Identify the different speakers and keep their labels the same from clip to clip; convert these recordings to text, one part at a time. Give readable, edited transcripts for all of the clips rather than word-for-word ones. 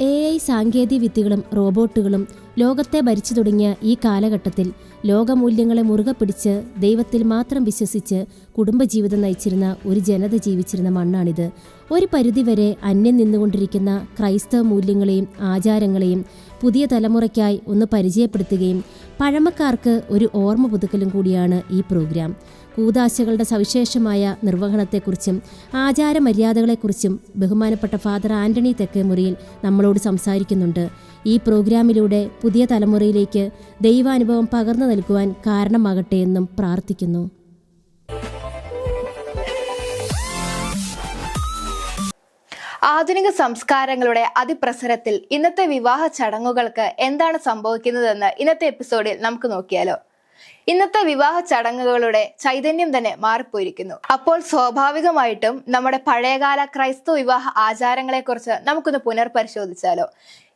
Speaker 1: AI സാങ്കേതിക വിദ്യകളും റോബോട്ടുകളും ലോകത്തെ ഭരിച്ചു തുടങ്ങിയ ഈ കാലഘട്ടത്തിൽ ലോകമൂല്യങ്ങളെ മുറുകെ പിടിച്ച് ദൈവത്തിൽ മാത്രം വിശ്വസിച്ച് കുടുംബജീവിതം നയിച്ചിരുന്ന ഒരു ജനത ജീവിച്ചിരുന്ന മണ്ണാണിത്. ഒരു പരിധിവരെ അന്യം നിന്നുകൊണ്ടിരിക്കുന്ന ക്രൈസ്തവ മൂല്യങ്ങളെയും ആചാരങ്ങളെയും പുതിയ തലമുറയ്ക്കായി ഒന്ന് പരിചയപ്പെടുത്തുകയും പഴമക്കാർക്ക് ഒരു ഓർമ്മ പുതുക്കലും കൂടിയാണ് ഈ പ്രോഗ്രാം. കൂദാശകളുടെ സവിശേഷമായ നിർവഹണത്തെക്കുറിച്ചും ആചാരമര്യാദകളെക്കുറിച്ചും ബഹുമാനപ്പെട്ട ഫാദർ ആന്റണി തെക്കേമുറിയിൽ നമ്മളോട് സംസാരിക്കുന്നുണ്ട്. ഈ പ്രോഗ്രാമിലൂടെ പുതിയ തലമുറയിലേക്ക് ദൈവാനുഭവം പകർന്നു നൽകുവാൻ കാരണമാകട്ടെ എന്നും പ്രാർത്ഥിക്കുന്നു.
Speaker 2: ആധുനിക സംസ്കാരങ്ങളുടെ അതിപ്രസരത്തിൽ ഇന്നത്തെ വിവാഹ ചടങ്ങുകൾക്ക് എന്താണ് സംഭവിക്കുന്നതെന്ന് ഇന്നത്തെ എപ്പിസോഡിൽ നമുക്ക് നോക്കിയാലോ. ഇന്നത്തെ വിവാഹ ചടങ്ങുകളുടെ ചൈതന്യം തന്നെ മാറിപ്പോയിരിക്കുന്നു. അപ്പോൾ സ്വാഭാവികമായിട്ടും നമ്മുടെ പഴയകാല ക്രൈസ്തവ വിവാഹ ആചാരങ്ങളെക്കുറിച്ച് നമുക്കൊന്ന് പുനർപരിശോധിച്ചാലോ.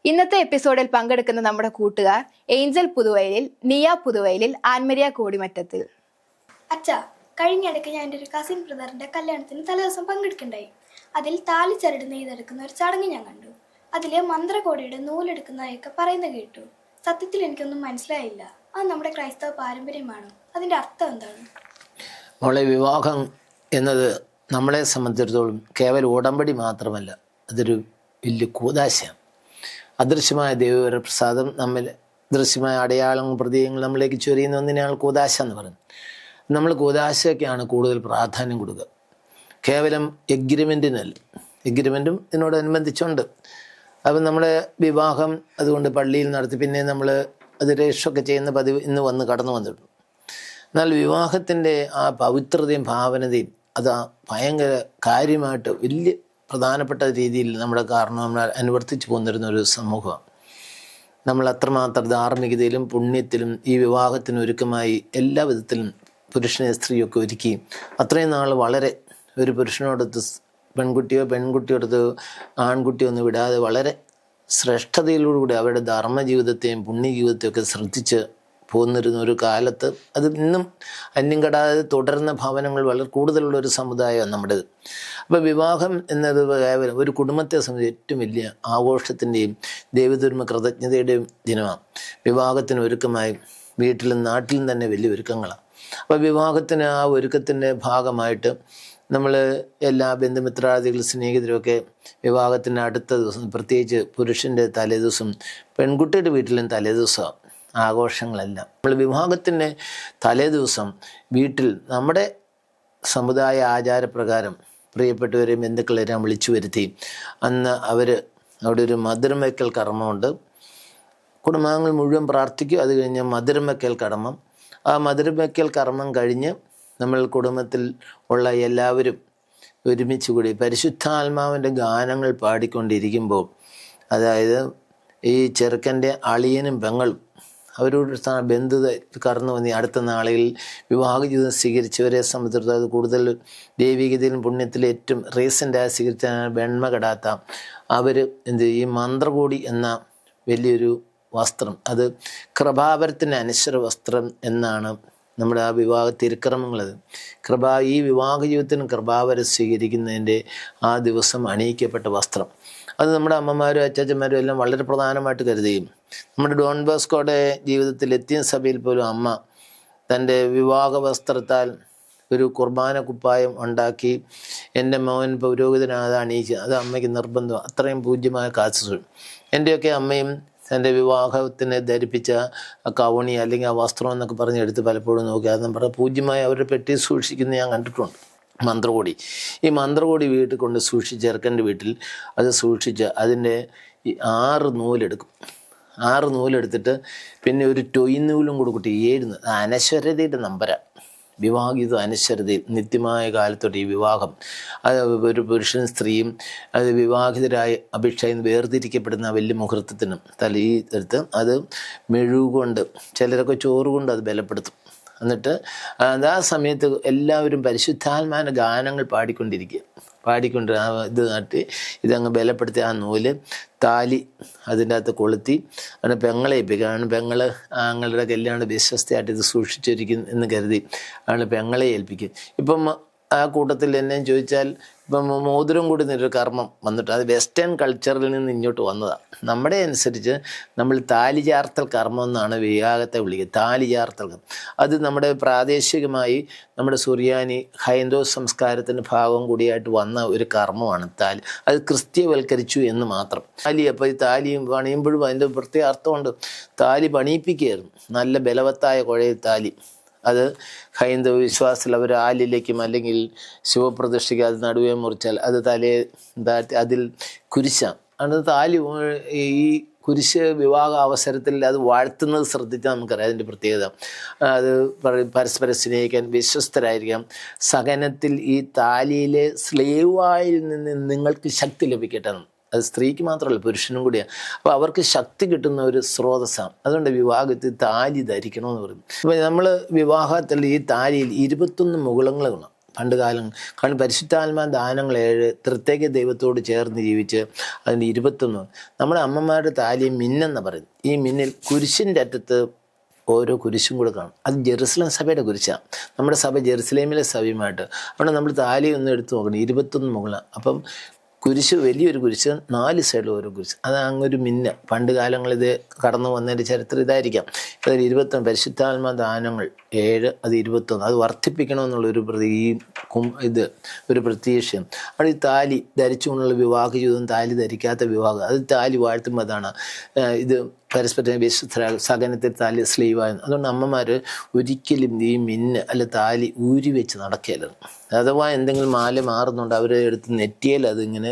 Speaker 2: ഇന്നത്തെ എപ്പിസോഡിൽ പങ്കെടുക്കുന്ന നമ്മുടെ കൂട്ടുകാർ ഏഞ്ചൽ പുതുവയലിൽ, നിയ പുതുവയലിൽ, ആൻമരിയ കോടിമറ്റത്തിൽ.
Speaker 3: അച്ഛാ, കഴിഞ്ഞിടയ്ക്ക് ഞാൻ എൻ്റെ ഒരു കസിൻ ബ്രദറിന്റെ കല്യാണത്തിന് തലേദിവസം പങ്കെടുക്കണ്ടായി. അതിൽ താലി ചരട് നെയ്തെടുക്കുന്ന ഒരു ചടങ്ങ് ഞാൻ കണ്ടു. അതില് മന്ത്രകോടിയുടെ നൂലെടുക്കുന്നതൊക്കെ പറയുന്നത് കേട്ടു. സത്യത്തിൽ എനിക്കൊന്നും മനസ്സിലായില്ല. അത് നമ്മുടെ ക്രൈസ്തവ പാരമ്പര്യമാണോ? അതിന്റെ അർത്ഥം എന്താണ്?
Speaker 4: മോളെ, വിവാഹം എന്നത് നമ്മളെ സംബന്ധിച്ചിടത്തോളം കേവലം ഉടമ്പടി മാത്രമല്ല, അതൊരു വലിയ കൂദാശയാണ്. അദൃശ്യമായ ദൈവപ്രസാദം നമ്മിൽ ദൃശ്യമായ അടയാളങ്ങളും പ്രതീകങ്ങളും നമ്മളിലേക്ക് ചൊരിയുന്ന ഒന്നിനെയാണ് കൂദാശ എന്ന് പറയുന്നത്. നമ്മൾ കൂദാശയ്ക്കാണ് കൂടുതൽ പ്രാധാന്യം കൊടുക്കുക. കേവലം എഗ്രിമെൻറ്റിനല്ല, എഗ്രിമെൻറ്റും ഇതിനോടനുബന്ധിച്ചുണ്ട്. അപ്പം നമ്മുടെ വിവാഹം അതുകൊണ്ട് പള്ളിയിൽ നടത്തി പിന്നെ നമ്മൾ അത് രജിസ്റ്ററൊക്കെ ചെയ്യുന്ന പതിവ് ഇന്ന് കടന്നു വന്നിട്ടുണ്ട്. എന്നാൽ വിവാഹത്തിൻ്റെ ആ പവിത്രതയും ഭാവനതയും അത് ഭയങ്കര കാര്യമായിട്ട് വലിയ പ്രധാനപ്പെട്ട രീതിയിൽ നമ്മുടെ നമ്മൾ അനുവർത്തിച്ചു പോന്നിരുന്ന ഒരു സമൂഹമാണ്. നമ്മൾ അത്രമാത്രം ധാർമ്മികതയിലും പുണ്യത്തിലും ഈ വിവാഹത്തിന് ഒരുക്കമായി എല്ലാ വിധത്തിലും പുരുഷനെ സ്ത്രീയൊക്കെ ഒരുക്കി അത്രയും നാൾ വളരെ ഒരു പുരുഷനോടൊത്ത് പെൺകുട്ടിയോടൊത്ത് ആൺകുട്ടിയോ ഒന്നും വിടാതെ വളരെ ശ്രേഷ്ഠതയിലൂടെ അവരുടെ ധർമ്മജീവിതത്തെയും പുണ്യജീവിതത്തെയും ഒക്കെ ശ്രദ്ധിച്ച് പോന്നിരുന്ന ഒരു കാലത്ത് അത് ഇന്നും അന്യം കെടാതെ തുടരുന്ന ഭവനങ്ങൾ വളരെ കൂടുതലുള്ള ഒരു സമുദായമാണ് നമ്മുടേത്. അപ്പോൾ വിവാഹം എന്നത് കേവലം ഒരു കുടുംബത്തെ സംബന്ധിച്ച് ഏറ്റവും വലിയ ആഘോഷത്തിൻ്റെയും ദൈവധർമ്മ കൃതജ്ഞതയുടെയും ദിനമാണ്. വിവാഹത്തിന് ഒരുക്കമായി വീട്ടിലും നാട്ടിലും തന്നെ വലിയ ഒരുക്കങ്ങളാണ്. അപ്പോൾ വിവാഹത്തിന് ആ ഒരുക്കത്തിൻ്റെ ഭാഗമായിട്ട് നമ്മൾ എല്ലാ ബന്ധുമിത്രാദികളും സ്നേഹിതരുമൊക്കെ വിവാഹത്തിൻ്റെ അടുത്ത ദിവസം, പ്രത്യേകിച്ച് പുരുഷൻ്റെ തലേദിവസം പെൺകുട്ടിയുടെ വീട്ടിലും തലേദിവസമാണ് ആഘോഷങ്ങളെല്ലാം. നമ്മൾ വിവാഹത്തിൻ്റെ തലേദിവസം വീട്ടിൽ നമ്മുടെ സമുദായ ആചാരപ്രകാരം പ്രിയപ്പെട്ടവരെയും ബന്ധുക്കളെല്ലാം വിളിച്ചു വരുത്തി അന്ന് അവിടെ ഒരു മധുരം വയ്ക്കൽ കർമ്മമുണ്ട്. കുടുംബാംഗങ്ങൾ മുഴുവൻ പ്രാർത്ഥിക്കും. അത് കഴിഞ്ഞ് മധുരം വയ്ക്കൽ കർമ്മം. ആ മധുരം വയ്ക്കൽ കർമ്മം കഴിഞ്ഞ് നമ്മൾ കുടുംബത്തിൽ ഉള്ള എല്ലാവരും ഒരുമിച്ച് കൂടി പരിശുദ്ധാത്മാവിൻ്റെ ഗാനങ്ങൾ പാടിക്കൊണ്ടിരിക്കുമ്പോൾ, അതായത് ഈ ചെറുക്കൻ്റെ അളിയനും പെങ്ങളും അവരോട് ബന്ധുത കടന്നു വന്നി അടുത്ത നാളുകളിൽ വിവാഹ ജീവിതം സ്വീകരിച്ചവരെ സംബന്ധിച്ചിടത്തോളം അത് കൂടുതൽ ദൈവികതയിലും പുണ്യത്തിലും ഏറ്റവും റീസെൻ്റായി സ്വീകരിച്ച വെണ്മ കെടാത്ത അവർ ഈ മന്ത്രകോടി എന്ന വലിയൊരു വസ്ത്രം, അത് കൃപാവരത്തിൻ്റെ അനശ്വര വസ്ത്രം എന്നാണ് നമ്മുടെ ആ വിവാഹ തിരുക്രമങ്ങളത്. ഈ വിവാഹ ജീവിതത്തിന് കൃപാവരം സ്വീകരിക്കുന്നതിൻ്റെ ആ ദിവസം അണിയിക്കപ്പെട്ട വസ്ത്രം അത് നമ്മുടെ അമ്മമാരും അച്ചാച്ചന്മാരും എല്ലാം വളരെ പ്രധാനമായിട്ട് കരുതുകയും, നമ്മുടെ ഡോൺ ബോസ്കോയുടെ ജീവിതത്തിൽ എത്തിയ സഭയിൽ പോലും അമ്മ തൻ്റെ വിവാഹ വസ്ത്രത്താൽ ഒരു കുർബാന കുപ്പായം ഉണ്ടാക്കി എൻ്റെ മോൻ പുരോഹിതനാഥ അണിയിച്ച് അത് അമ്മയ്ക്ക് നിർബന്ധം. അത്രയും പൂജ്യമായ കാഴ്ച എൻ്റെയൊക്കെ അമ്മയും തൻ്റെ വിവാഹത്തിന് ധരിപ്പിച്ച ആ കവണി അല്ലെങ്കിൽ ആ വസ്ത്രം എന്നൊക്കെ പറഞ്ഞ് എടുത്ത് പലപ്പോഴും നോക്കി അത് നമ്മുടെ പൂജ്യമായി അവരുടെ പെട്ടി സൂക്ഷിക്കുന്നത് ഞാൻ കണ്ടിട്ടുണ്ട്. മന്ത്രകോടി, ഈ മന്ത്രകോടി വീട്ടിൽ കൊണ്ട് സൂക്ഷിച്ച് ചെറുക്കൻ്റെ വീട്ടിൽ അത് സൂക്ഷിച്ച് അതിൻ്റെ 6 നൂലെടുക്കും. 6 നൂലെടുത്തിട്ട് പിന്നെ ഒരു ടൊയ്നൂലും കൂടെ കൂട്ടി 7 അനശ്വരതയുടെ നമ്പരാണ്. വിവാഹിത അനശ്വരതയിൽ നിത്യമായ കാലത്തോട്ട് ഈ വിവാഹം അത് ഒരു പുരുഷനും സ്ത്രീയും അത് വിവാഹിതരായി അഭിഷേകം വേർതിരിക്കപ്പെടുന്ന വലിയ മുഹൂർത്തത്തിനും ഈ എടുത്ത് അത് മെഴുകൊണ്ട് ചിലരൊക്കെ ചോറ് കൊണ്ട് അത് ബലപ്പെടുത്തും. എന്നിട്ട് ആ സമയത്ത് എല്ലാവരും പരിശുദ്ധാത്മാവിൻ്റെ ഗാനങ്ങൾ പാടിക്കൊണ്ട് ഇത് നട്ടി ഇതങ്ങ് ബലപ്പെടുത്തി ആ നൂല് താലി അതിൻ്റെ അകത്ത് കൊളുത്തി അങ്ങനെ പെങ്ങളെ ഏൽപ്പിക്കുകയാണ്. പെങ്ങൾ ആങ്ങളുടെ കല്യാണം വിശ്വസ്തയായിട്ട് ഇത് സൂക്ഷിച്ചിരിക്കും എന്ന് കരുതി ആണ് പെങ്ങളെ ഏൽപ്പിക്കും. ഇപ്പം ആ കൂട്ടത്തിൽ എന്നെ ചോദിച്ചാൽ ഇപ്പം മോതിരം കൂടി എന്നൊരു കർമ്മം വന്നിട്ട് അത് വെസ്റ്റേൺ കൾച്ചറിൽ നിന്ന് ഇങ്ങോട്ട് വന്നതാണ്. നമ്മുടെ അനുസരിച്ച് നമ്മൾ താലി ചാർത്തൽ കർമ്മം എന്നാണ് വിവാഹത്തെ വിളിക്കുക. താലി ചാർത്തൽ അത് നമ്മുടെ പ്രാദേശികമായി നമ്മുടെ സുറിയാനി ഹൈന്ദവ സംസ്കാരത്തിൻ്റെ ഭാഗം കൂടിയായിട്ട് വന്ന ഒരു കർമ്മമാണ് താലി. അത് ക്രിസ്ത്യവൽക്കരിച്ചു എന്ന് മാത്രം. താലി അപ്പോൾ ഈ താലി പണിയുമ്പോഴും അതിൻ്റെ പ്രത്യേക അർത്ഥമുണ്ട്. താലി പണിയിപ്പിക്കുകയായിരുന്നു, നല്ല ബലവത്തായ കുഴയിൽ താലി. അത് ഹൈന്ദവ വിശ്വാസത്തിൽ അവർ ആലിലേക്കും അല്ലെങ്കിൽ ശിവപ്രതിഷ്ഠയ്ക്ക് അത് നടുവേ മുറിച്ചാൽ അത് തലയെ താഴ്ത്തി അതിൽ കുരിശാം. അത് താലി ഈ കുരിശ് വിവാഹ അവസരത്തിൽ അത് വാഴ്ത്തുന്നത് ശ്രദ്ധിച്ചാൽ നമുക്കറിയാം അതിൻ്റെ പ്രത്യേകത. അത് പരസ്പരം സ്നേഹിക്കാൻ, വിശ്വസ്തരായിരിക്കാം. സഹനത്തിൽ ഈ താലിയിലെ സ്ലേവായിൽ നിന്ന് നിങ്ങൾക്ക് ശക്തി ലഭിക്കട്ടെ. അത് സ്ത്രീക്ക് മാത്രമല്ല പുരുഷനും കൂടിയാണ്. അപ്പോൾ അവർക്ക് ശക്തി കിട്ടുന്ന ഒരു സ്രോതസ്സാണ്. അതുകൊണ്ട് വിവാഹത്തിൽ താലി ധരിക്കണമെന്ന് പറയും. അപ്പോൾ നമ്മൾ വിവാഹത്തിൽ ഈ താലിയിൽ 21 മുകുളങ്ങൾ കാണാം പണ്ട് കാലം. കാരണം പരിശുദ്ധാത്മാ ദാനങ്ങൾ 7, തൃത്യേക ദൈവത്തോട് ചേർന്ന് ജീവിച്ച് അതിൻ്റെ 21. നമ്മുടെ അമ്മമാരുടെ താലി മിന്നെന്ന് പറയും. ഈ മിന്നിൽ കുരിശിൻ്റെ അറ്റത്ത് ഓരോ കുരിശും കൂടെ കാണും. അത് ജെറുസലേം സഭയുടെ കുരിശാണ്. നമ്മുടെ സഭ ജെറുസലേമിലെ സഭയുമായിട്ട്. അവിടെ നമ്മൾ താലി ഒന്ന് എടുത്ത് നോക്കണം. 21 മുകളാണ്. അപ്പം കുരിശ് വലിയൊരു കുരിശ്, 4 സൈഡിലും ഓരോ കുരിശ്. അത് അങ്ങൊരു മിന്ന. പണ്ട് കാലങ്ങളിത് കടന്നു വന്നതിൻ്റെ ചരിത്രം ഇതായിരിക്കാം. അതിൽ 21 പരിശുദ്ധാത്മാ ദാനങ്ങൾ 7, അത് 21. അത് വർദ്ധിപ്പിക്കണമെന്നുള്ളൊരു ഇത് ഒരു പ്രതീക്ഷയും. അവിടെ ഈ താലി ധരിച്ചുകൊണ്ടുള്ള വിവാഹ ജീവിതം, താലി ധരിക്കാത്ത വിവാഹം, അത് താലി വാഴ്ത്തുമ്പോൾ അതാണ് ഇത് പരസ്പരം വിശ്വസ്തരാകും. സഹനത്തിൽ താലി സ്ലീവായിരുന്നു. അതുകൊണ്ട് അമ്മമാർ ഒരിക്കലും ഈ മിന്ന് അല്ല താലി ഊരി വെച്ച് നടക്കുകയല്ല. അഥവാ എന്തെങ്കിലും മാല മാറുന്നുണ്ട് അവരെ എടുത്ത് നെറ്റിയിൽ അതിങ്ങനെ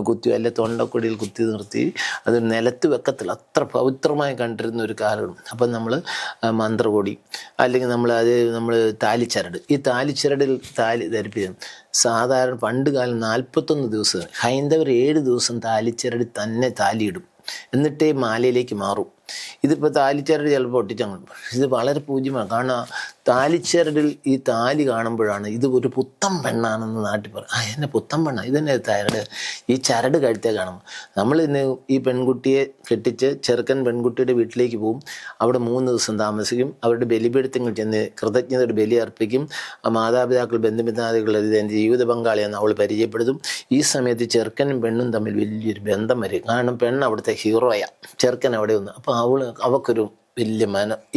Speaker 4: കുത്തി അല്ലെ തൊണ്ടക്കൊടിയിൽ കുത്തി നിർത്തി അത് നിലത്ത് വെക്കത്തില്ല. അത്ര പവിത്രമായി കണ്ടിരുന്ന ഒരു കാലം. അപ്പം നമ്മൾ മന്ത്രകൊടി അല്ലെങ്കിൽ നമ്മൾ താലിച്ചരട്, ഈ താലിച്ചരടിൽ താലി ധരിപ്പിക്കും. സാധാരണ പണ്ട് കാലം 41 ദിവസം, ഹൈന്ദവർ 7 ദിവസം താലിച്ചരടിൽ തന്നെ താലിയിടും, എന്നിട്ടേ മാലയിലേക്ക് മാറും. ഇതിപ്പോൾ താലിച്ചരട് ചിലപ്പോൾ ഒട്ടിച്ചങ്ങോട്ട്. ഇത് വളരെ പൂജ്യമാണ്. കാരണം താലിച്ചരടിൽ ഈ താലി കാണുമ്പോഴാണ് ഇത് ഒരു പുത്തൻ പെണ്ണാണെന്ന് നാട്ടിൽ പറയും. എന്നെ പുത്തൻ പെണ്ണാണ്, ഇതെന്നെ ചരട്, ഈ ചരട് കഴുത്തേ കാണുമ്പോൾ. നമ്മൾ ഇന്ന് ഈ പെൺകുട്ടിയെ കെട്ടിച്ച് ചെറുക്കൻ പെൺകുട്ടിയുടെ വീട്ടിലേക്ക് പോകും. അവിടെ 3 ദിവസം താമസിക്കും. അവരുടെ ബലിപീഠത്തിൽ ചെന്ന് കൃതജ്ഞതയുടെ ബലി അർപ്പിക്കും. മാതാപിതാക്കൾ, ബന്ധുമിത്രാദികൾ, എൻ്റെ ജീവിത പങ്കാളിയെന്ന് അവൾ പരിചയപ്പെടുത്തും. ഈ സമയത്ത് ചെറുക്കനും പെണ്ണും തമ്മിൽ വലിയൊരു ബന്ധം വരും. കാരണം പെണ്ണ് അവിടുത്തെ ഹീറോയാണ്, ചെറുക്കൻ അവിടെ ഒന്ന്. അപ്പോൾ അവൾക്കൊരു വലിയ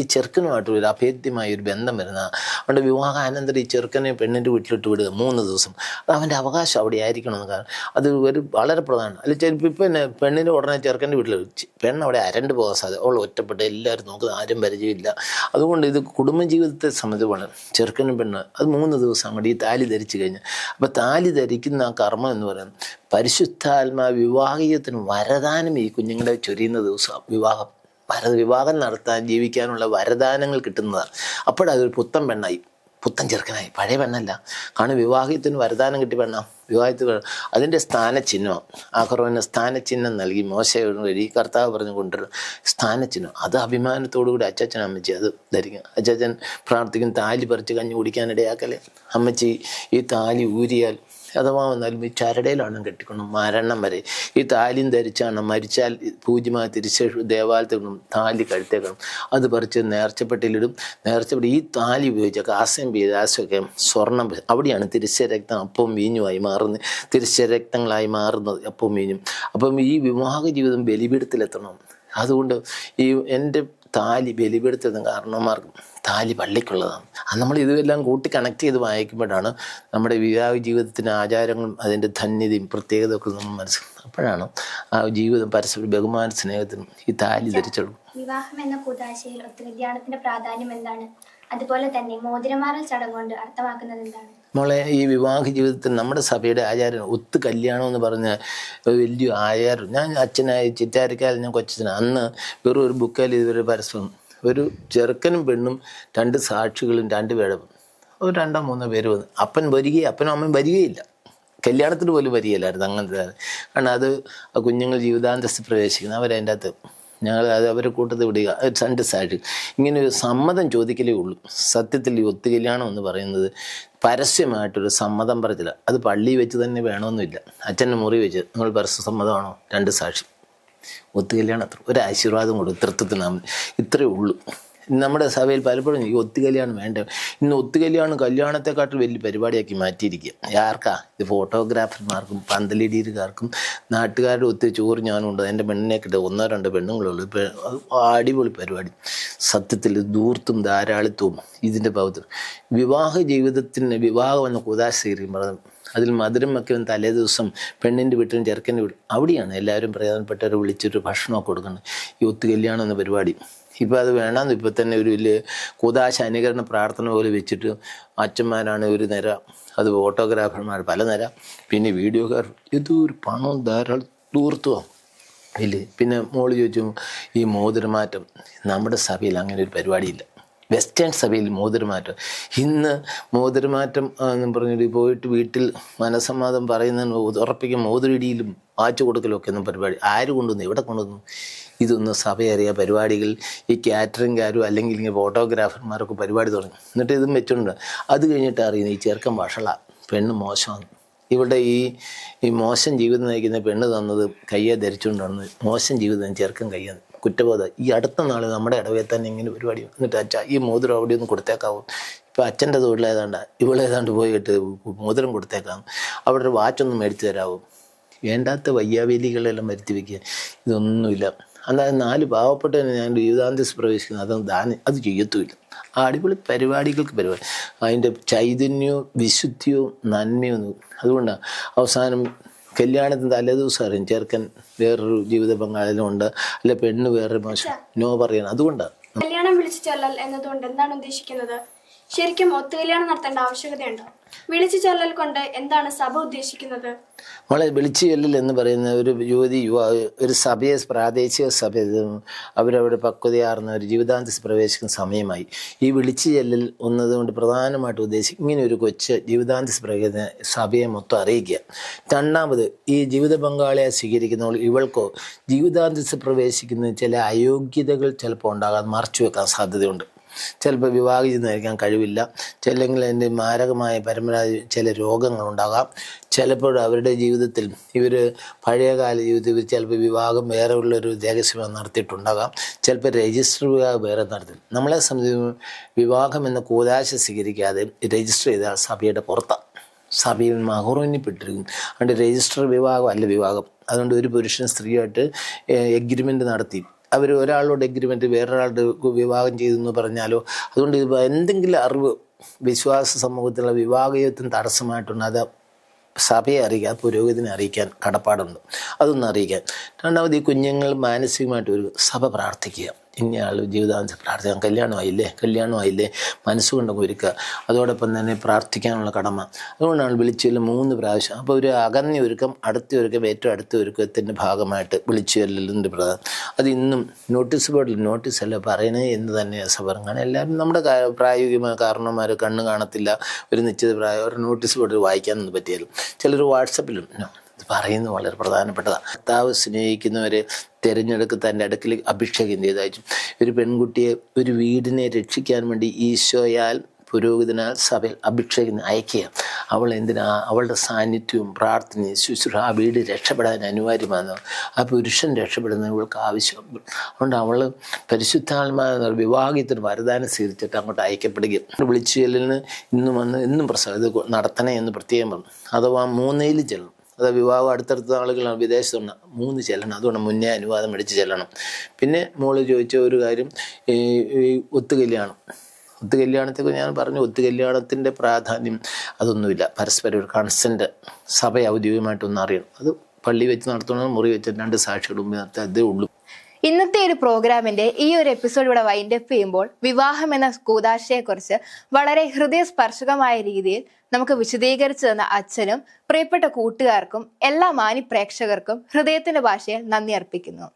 Speaker 4: ഈ ചെറുക്കനുമായിട്ട് ഒരു അഭേദ്യമായ ഒരു ബന്ധം വരുന്ന. അവൻ്റെ വിവാഹാനന്തരം ഈ ചെറുക്കനെ പെണ്ണിൻ്റെ വീട്ടിലിട്ട് വിടുക 3 ദിവസം. അത് അവൻ്റെ അവകാശം അവിടെ ആയിരിക്കണമെന്ന്. കാരണം അത് ഒരു വളരെ പ്രധാനമാണ്. അല്ലെങ്കിൽ ചിലപ്പോൾ ഇപ്പം തന്നെ പെണ്ണിൻ്റെ ഉടനെ ചെറുക്കൻ്റെ വീട്ടിൽ വെച്ച് പെണ്ണ് അവിടെ അരണ്ട് പോകാൻ സാധ്യത. അവൾ ഒറ്റപ്പെട്ട് എല്ലാവരും നോക്കുന്നത്, ആരും പരിചയമില്ല. അതുകൊണ്ട് ഇത് കുടുംബജീവിതത്തെ സംബന്ധിച്ചാണ് ചെറുക്കനും പെണ്ണ് അത് 3 ദിവസം അങ്ങോട്ട് ഈ താലി ധരിച്ചു കഴിഞ്ഞാൽ. അപ്പോൾ താലി ധരിക്കുന്ന ആ കർമ്മം എന്ന് പറയുന്നത് പരിശുദ്ധാത്മാ വിവാഹീയത്തിന് വരദാനം ഈ കുഞ്ഞുങ്ങളെ ചൊരിയുന്ന ദിവസം. വിവാഹം നടത്താൻ, ജീവിക്കാനുള്ള വരദാനങ്ങൾ കിട്ടുന്നതാണ്. അപ്പോഴതൊരു പുത്തൻ പെണ്ണായി, പുത്തൻ ചെറുക്കനായി, പഴയ പെണ്ണല്ല. കാരണം വിവാഹത്തിന് വരദാനം കിട്ടിയ പെണ്ണാണ്. വിവാഹത്തിൽ അതിൻ്റെ സ്ഥാനചിഹ്നം ആഹ്റോന് സ്ഥാനചിഹ്നം നൽകി മോശയോട് വഴി കർത്താവ് പറഞ്ഞു കൊണ്ടുവരും സ്ഥാനചിഹ്നം. അത് അഭിമാനത്തോടുകൂടി അച്ചാച്ചൻ അമ്മച്ചി അത് ധരിക്കും. അച്ചാച്ചൻ പ്രാർത്ഥിക്കും, താലി പറിച്ച് കഞ്ഞി കുടിക്കാനിടയാക്കല്ലേ. അമ്മച്ചി ഈ താലി ഊരിയാൽ അഥവാ വന്നാലും ഈ ചരടയിലാണ് കെട്ടിക്കണം മരണം വരെ. ഈ താലിയും ധരിച്ചാണ് മരിച്ചാൽ പൂജ്യമായി തിരിച്ചു ദേവാലയത്തിൽ താലി കഴുത്തേക്കണം. അത് പറിച്ച് നേർച്ചപ്പെട്ടിലിടും. നേർച്ചപ്പെട്ടി ഈ താലി ഉപയോഗിച്ച കാസ്യം പീതാശമൊക്കെ സ്വർണം, അവിടെയാണ് തിരിച്ചരക്തം അപ്പവും വീഞ്ഞുമായി മാറുന്നത്, തിരിച്ചരക്തങ്ങളായി മാറുന്നത് അപ്പവും വീഞ്ഞും. അപ്പം ഈ വിവാഹ ജീവിതം ബലിപീഠത്തിലെത്തണം. അതുകൊണ്ട് ഈ എൻ്റെ താലി ബലിപീഠത്തിന് കാരണന്മാർക്കും താലി പള്ളിക്കുള്ളതാണ്. അത് നമ്മൾ ഇതെല്ലാം കൂട്ടി കണക്ട് ചെയ്ത് വായിക്കുമ്പോഴാണ് നമ്മുടെ വിവാഹ ജീവിതത്തിൻ്റെ ആചാരങ്ങളും അതിൻ്റെ ധന്യതയും പ്രത്യേകതയൊക്കെ നമ്മൾ മനസ്സിലാക്കും. അപ്പോഴാണ് ആ ജീവിതം പരസ്പര ബഹുമാന സ്നേഹത്തിനും ഈ താലി ധരിച്ചുള്ളൂ.
Speaker 5: വിവാഹം എന്ന കൂതാശയിൽ ഒത്തുകല്യാണത്തിന്റെ പ്രാധാന്യം എന്താണ്? അതുപോലെ തന്നെ മോതിരമാറൽ ചടങ്ങ് കൊണ്ട് അർത്ഥമാക്കുന്നത് എന്താണ്?
Speaker 4: നമ്മളെ ഈ വിവാഹ ജീവിതത്തിൽ നമ്മുടെ സഭയുടെ ആചാരം ഒത്തു കല്യാണം എന്ന് പറഞ്ഞ വലിയ ആചാരം. ഞാൻ അച്ഛനായി ചിറ്റാരിക്കാൽ ഞാൻ കൊച്ചച്ഛന അന്ന് വെറും ഒരു ബുക്കിൽ ഇതുവരെ പരസ്പരം ഒരു ചെറുക്കനും പെണ്ണും 2 സാക്ഷികളും 2 പേരും ഒരു 2-3 പേര് വന്ന് അപ്പനും അമ്മയും വരികയില്ല. കല്യാണത്തിന് പോലും വരികയില്ലായിരുന്നു അങ്ങനത്തെ. കാരണം അത് കുഞ്ഞുങ്ങൾ ജീവിതാന്തസ്തി പ്രവേശിക്കുന്നത് അവരതിൻ്റെ അകത്ത് ഞങ്ങൾ അത് അവരെ കൂട്ടത്തിൽ വിടുക 2 സാക്ഷി ഇങ്ങനെ ഒരു സമ്മതം ചോദിക്കലേ ഉള്ളൂ. സത്യത്തിൽ ഈ ഒത്തുകല്യാണം എന്ന് പറയുന്നത് പരസ്യമായിട്ടൊരു സമ്മതം പറച്ചില്ല. അത് പള്ളിയിൽ വെച്ച് തന്നെ വേണമെന്നില്ല. അച്ഛൻ്റെ മുറി വെച്ച് നിങ്ങൾ പരസ്യ സമ്മതമാണോ 2 സാക്ഷി ഒത്തുകല്യാണം അത്ര ഒരു ആശീർവാദം കൊടുക്കും തൃത്വത്തിന് ഇത്രയേ ഉള്ളൂ. നമ്മുടെ സഭയിൽ പലപ്പോഴും ഈ ഒത്തുകല്യാണം വേണ്ട, ഇന്ന് ഒത്തുകല്യാണം കല്യാണത്തെക്കാട്ടിൽ വലിയ പരിപാടിയാക്കി മാറ്റിയിരിക്കുക. ആർക്കാ ഇത്? ഫോട്ടോഗ്രാഫർമാർക്കും പന്തലിടീരുകാർക്കും നാട്ടുകാരുടെ ഒത്തിരി ചോറ് ഞാനുണ്ട്, എൻ്റെ പെണ്ണിനെ കിട്ടുക 1-2 പെണ്ണുങ്ങളുള്ളൂ. അടിപൊളി പരിപാടി. സത്യത്തിൽ ദൂർത്തും ധാരാളിത്വവും ഇതിൻ്റെ ഭാഗത്ത് വിവാഹ ജീവിതത്തിന് വിവാഹം എന്ന കുദാശ പറഞ്ഞു അതിൽ മധുരം വയ്ക്കുന്ന തലേ ദിവസം പെണ്ണിൻ്റെ വീട്ടിലും ചെറുക്കൻ്റെ വീട്ടിൽ അവിടെയാണ് എല്ലാവരും പ്രധാനപ്പെട്ടവരെ വിളിച്ചൊരു ഭക്ഷണമൊക്കെ കൊടുക്കുന്നത്. ഈ ഒത്തുകല്യാണം എന്ന പരിപാടി ഇപ്പോൾ അത് വേണമെന്ന് ഇപ്പം തന്നെ ഒരു വലിയ കുദാശ അനുകരണ പ്രാർത്ഥന പോലെ വെച്ചിട്ട് അച്ഛന്മാരാണ് ഒരു നിര, അത് ഫോട്ടോഗ്രാഫർമാർ പല നിര, പിന്നെ വീഡിയോഗ്രാഫർ, ഇതൊരു പണവും ധാരാളം ദൂർത്തുമോ ഇല്ലേ. പിന്നെ മോള് ചോദിച്ചു ഈ മോതിരമാറ്റം, നമ്മുടെ സഭയിൽ അങ്ങനെ ഒരു പരിപാടിയില്ല. വെസ്റ്റേൺ സഭയിൽ മോതിരമാറ്റം, ഇന്ന് മോതിരമാറ്റം എന്നും പറഞ്ഞിട്ട് പോയിട്ട് വീട്ടിൽ മനസ്സമ്മതം പറയുന്നതിന് ഉറപ്പിക്കും മോതിരിടിയിലും വാച്ച് കൊടുക്കലും ഒക്കെ ഒന്നും പരിപാടി ആര് കൊണ്ടുവന്നു, എവിടെ കൊണ്ടുവന്നു? ഇതൊന്നും സഭയറിയാ പരിപാടികൾ ഈ കാറ്ററിംഗുകാരും അല്ലെങ്കിൽ ഇങ്ങനെ ഫോട്ടോഗ്രാഫർമാരൊക്കെ പരിപാടി തുടങ്ങി. എന്നിട്ട് ഇതും വെച്ചിട്ടുണ്ട്. അത് കഴിഞ്ഞിട്ട് അറിയുന്നത് ഈ ചെറുക്കൻ വഷള, പെണ്ണ് മോശമാണ്. ഇവിടെ ഈ മോശം ജീവിതം നയിക്കുന്ന പെണ്ണ് തന്നത് കയ്യെ ധരിച്ചുകൊണ്ടാണ് മോശം ജീവിതം ചെറുക്കൻ കയ്യെ കുറ്റബോധം. ഈ അടുത്ത നാൾ നമ്മുടെ ഇടവയിൽ തന്നെ ഇങ്ങനെ പരിപാടി. എന്നിട്ട് അച്ഛാ ഈ മോതിരം അവിടെ ഒന്ന് കൊടുത്തേക്കാവും. ഇപ്പോൾ അച്ഛൻ്റെ തൊഴിലേതാണ്ട ഇവളേതാണ്ട് പോയിട്ട് മോതിരം കൊടുത്തേക്കാം, അവിടെ ഒരു വാച്ചൊന്നും മേടിച്ചു തരാവും. വേണ്ടാത്ത വയ്യാവേലികളെല്ലാം വരുത്തി വയ്ക്കുക. ഇതൊന്നുമില്ല. അതായത് 4 പാവപ്പെട്ടവന് ഞാൻ ജീവിതാന്ത്യസ് പ്രവേശിക്കുന്നത് അതൊന്നും ദാനം അത് ചെയ്യത്തുമില്ല. ആ അടിപൊളി പരിപാടികൾക്ക് പരിപാടി അതിൻ്റെ ചൈതന്യവും വിശുദ്ധിയും നന്മയും. അതുകൊണ്ടാണ് അവസാനം കല്യാണത്തിന് തലേദിവസം അറിയും ചെറുക്കൻ വേറൊരു ജീവിത പങ്കാളിയിലുണ്ട്, അല്ലെ പെണ്ണ് വേറൊരു മോശം നോ പറയണം. അതുകൊണ്ടാണ്
Speaker 3: കല്യാണം വിളിച്ചു ചൊല്ലൽ എന്നതുകൊണ്ട് എന്താണ് ഉദ്ദേശിക്കുന്നത്? ശരിക്കും ഒത്തുകല്യാണം നടത്തേണ്ട ആവശ്യകതയുണ്ടോ? വിളിച്ചു ചൊല്ലൽ കൊണ്ട് എന്താണ് സഭ ഉദ്ദേശിക്കുന്നത്?
Speaker 4: മോളെ, വിളിച്ചു ചൊല്ലൽ എന്ന് പറയുന്ന ഒരു യുവതി ഒരു സഭയെ, പ്രാദേശിക സഭ അവരവിടെ പക്വതയാർന്ന ഒരു ജീവിതാന്ത്യത്തിൽ പ്രവേശിക്കുന്ന സമയമായി. ഈ വിളിച്ചു ചെല്ലൽ ഒന്നതുകൊണ്ട് പ്രധാനമായിട്ട് ഉദ്ദേശിക്കും ഇങ്ങനെ ഒരു കൊച്ച് ജീവിതാന്ത്യത്തിൽ പ്രവേശിക്കുന്ന സഭയെ മൊത്തം അറിയിക്കുക. രണ്ടാമത്, ഈ ജീവിത പങ്കാളിയെ സ്വീകരിക്കുന്നവൾ ഇവൾക്കോ ജീവിതാന്ത്യത്തിൽ പ്രവേശിക്കുന്ന ചില അയോഗ്യതകൾ ചിലപ്പോൾ ഉണ്ടാകാതെ മറച്ചു വെക്കാൻ സാധ്യതയുണ്ട്. ചിലപ്പോൾ വിവാഹിതനായിരിക്കാൻ കഴിവില്ല, ചില്ലെങ്കിൽ അതിൻ്റെ മാരകമായ പരമ്പരാഗത ചില രോഗങ്ങളുണ്ടാകാം. ചിലപ്പോൾ അവരുടെ ജീവിതത്തിൽ ഇവർ പഴയകാല ജീവിതത്തിൽ ഇവർ ചിലപ്പോൾ വിവാഹം വേറെ ഉള്ളൊരു രഹസ്യം നടത്തിയിട്ടുണ്ടാകാം, ചിലപ്പോൾ രജിസ്റ്റർ വിവാഹം വേറെ നടത്തി. നമ്മളെ സംബന്ധിച്ച് വിവാഹം എന്ന കൂദാശ സ്വീകരിക്കാതെ രജിസ്റ്റർ ചെയ്താൽ സഭയുടെ പുറത്താണ്, സഭയിൽ മഹറൂനിപ്പെട്ടിരിക്കും. അതുകൊണ്ട് രജിസ്റ്റർ വിവാഹം അല്ല വിവാഹം. അതുകൊണ്ട് ഒരു പുരുഷൻ സ്ത്രീയായിട്ട് എഗ്രിമെൻ്റ് നടത്തി അവർ ഒരാളോട് എഗ്രിമെൻറ്റ് വേറൊരാളുടെ വിവാഹം ചെയ്തെന്ന് പറഞ്ഞാലോ, അതുകൊണ്ട് ഇത് എന്തെങ്കിലും അറിവ് വിശ്വാസ സമൂഹത്തിലുള്ള വിവാഹത്തിന് തടസ്സമായിട്ടുണ്ട് അത് സഭയെ അറിയിക്കാൻ, പുരോഹിതനെ അറിയിക്കാൻ കടപ്പാടുണ്ട്. അതൊന്നും അറിയിക്കാൻ. രണ്ടാമത്, ഈ കുഞ്ഞുങ്ങൾ മാനസികമായിട്ട് ഒരു സഭ പ്രാർത്ഥിക്കുക. ഇന്നയാൾ ജീവിതാന്ത്യം പ്രാർത്ഥിക്കാം, കല്യാണമായില്ലേ മനസ്സുകൊണ്ടൊക്കെ ഒരുക്കുക. അതോടൊപ്പം തന്നെ പ്രാർത്ഥിക്കാനുള്ള കടമ. അതുകൊണ്ടാണ് വിളിച്ചുചൊല്ലൽ 3 പ്രാവശ്യം. അപ്പോൾ ഒരു അകന്ന ഒരുക്കം, അടുത്ത ഒരുക്കം, ഏറ്റവും അടുത്ത ഒരുക്കത്തിൻ്റെ ഭാഗമായിട്ട് വിളിച്ചുചൊല്ലലിൻ്റെ പ്രധാനം. അത് ഇന്നും നോട്ടീസ് ബോർഡിൽ നോട്ടീസല്ല പറയണേ എന്ന് തന്നെയാണ് സഭ. കാരണം എല്ലാവരും നമ്മുടെ പ്രായോഗികമായ കാരണവന്മാർ കണ്ണ് കാണത്തില്ല, ഒരു നിശ്ചിത പ്രായം ഒരു നോട്ടീസ് ബോർഡിൽ വായിക്കാനൊന്നും പറ്റിയാലും ചിലർ വാട്സപ്പിലും ഇത് പറയുന്നത് വളരെ പ്രധാനപ്പെട്ടതാണ്. ഭർത്താവ് സ്നേഹിക്കുന്നവരെ തിരഞ്ഞെടുക്ക് തൻ്റെ അടുക്കൽ അഭിഷേകം ചെയ്തയച്ചു. ഒരു പെൺകുട്ടിയെ ഒരു വീടിനെ രക്ഷിക്കാൻ വേണ്ടി ഈശോയാൽ പുരോഹിതനാൽ സഭയിൽ അഭിഷേകം അയക്കുക. അവൾ അവളുടെ സാന്നിധ്യവും പ്രാർത്ഥനയും ശുശ്രൂഷ ആ വീട് രക്ഷപ്പെടാൻ അനിവാര്യമാണ്. ആ പുരുഷൻ രക്ഷപ്പെടുന്ന ഇവൾക്ക് ആവശ്യം. അതുകൊണ്ട് അവൾ പരിശുദ്ധാത്മാ വിവാഹത്തിന് വരദാനം സ്വീകരിച്ചിട്ട് അങ്ങോട്ട് അയക്കപ്പെടുകയും വിളിച്ചു ചെല്ലലിന് എന്നും പ്രസവം ഇത് നടത്തണേ എന്ന് പ്രത്യേകം പറഞ്ഞു. അഥവാ 3 ചെല്ലണം. അത് വിവാഹം അടുത്തടുത്ത ആളുകളാണ് വിദേശത്തുണ്ട് 3 ചെല്ലണം. അതുകൊണ്ട് മുന്നേ അനുവാദം മേടിച്ച് ചെല്ലണം. പിന്നെ മോള് ചോദിച്ച ഒരു കാര്യം, ഈ ഒത്തുകല്യാണത്തെക്കുറിച്ച് ഞാൻ പറഞ്ഞു. ഒത്തുകല്യാണത്തിൻ്റെ പ്രാധാന്യം അതൊന്നുമില്ല. പരസ്പരം ഒരു കൺസെൻറ്റ് സഭ ഔദ്യോഗികമായിട്ടൊന്നും അറിയണം. അത് പള്ളി വെച്ച് നടത്തണം, മുറി വെച്ച് 2 സാക്ഷികൾ മുമ്പ് നടത്താൻ അതേ ഉള്ളൂ.
Speaker 2: ഇന്നത്തെ ഒരു പ്രോഗ്രാമിന്റെ ഈ ഒരു എപ്പിസോഡ് ഇവിടെ വൈൻഡപ്പ് ചെയ്യുമ്പോൾ വിവാഹം എന്ന കൂദാശയെക്കുറിച്ച് വളരെ ഹൃദയസ്പർശകമായ രീതിയിൽ നമുക്ക് വിശദീകരിച്ചു തന്ന അച്ഛനും പ്രിയപ്പെട്ട കൂട്ടുകാർക്കും എല്ലാ മാന്യ പ്രേക്ഷകർക്കും ഹൃദയത്തിന്റെ ഭാഷയിൽ നന്ദി അർപ്പിക്കുന്നു.